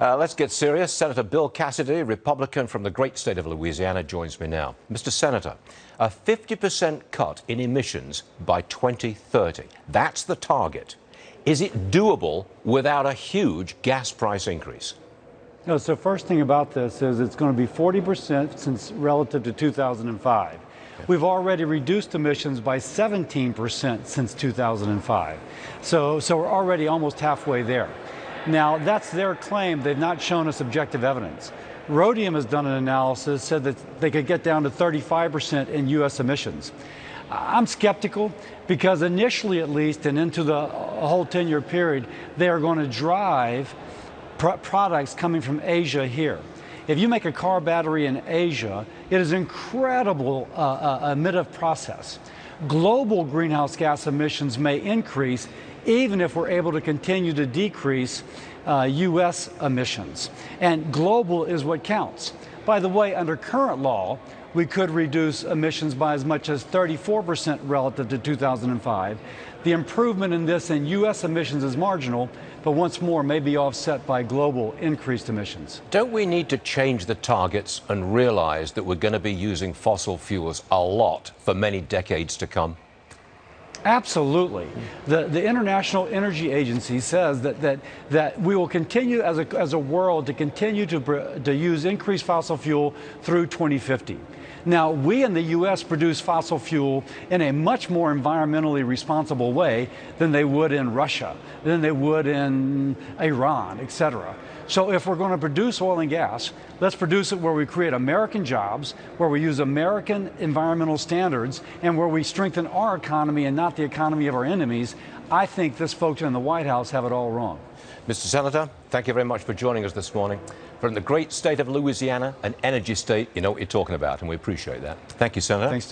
Let's get serious. Senator Bill Cassidy, Republican from the great state of Louisiana, joins me now. Mr. Senator, a 50% cut in emissions by 2030. That's the target. Is it doable without a huge gas price increase? No, so first thing about this is it's going to be 40% since relative to 2005. We've already reduced emissions by 17% since 2005. So we're already almost halfway there. Now, that's their claim. They've not shown us objective evidence. Rhodium has done an analysis, said that they could get down to 35% in U.S. emissions. I'm skeptical because initially, at least, and into the whole 10-year period, they are going to drive products coming from Asia here. If you make a car battery in Asia, it is an incredible emissive process. Global greenhouse gas emissions may increase even if we're able to continue to decrease U.S. emissions. And global is what counts. By the way, under current law, we could reduce emissions by as much as 34% relative to 2005. The improvement in this in U.S. emissions is marginal, but once more may be offset by global increased emissions. Don't we need to change the targets and realize that we're going to be using fossil fuels a lot for many decades to come? Absolutely. The International Energy Agency says that we will continue as a world to continue to use increased fossil fuel through 2050. Now, we in the U.S. produce fossil fuel in a much more environmentally responsible way than they would in Russia, than they would in Iran, etc. So if we're going to produce oil and gas, let's produce it where we create American jobs, where we use American environmental standards, and where we strengthen our economy and not the economy of our enemies. I think this folks in the White House have it all wrong. Mr. Senator, thank you very much for joining us this morning. From the great state of Louisiana, an energy state, you know what you're talking about, and we appreciate that. Thank you, Senator. Thanks, too.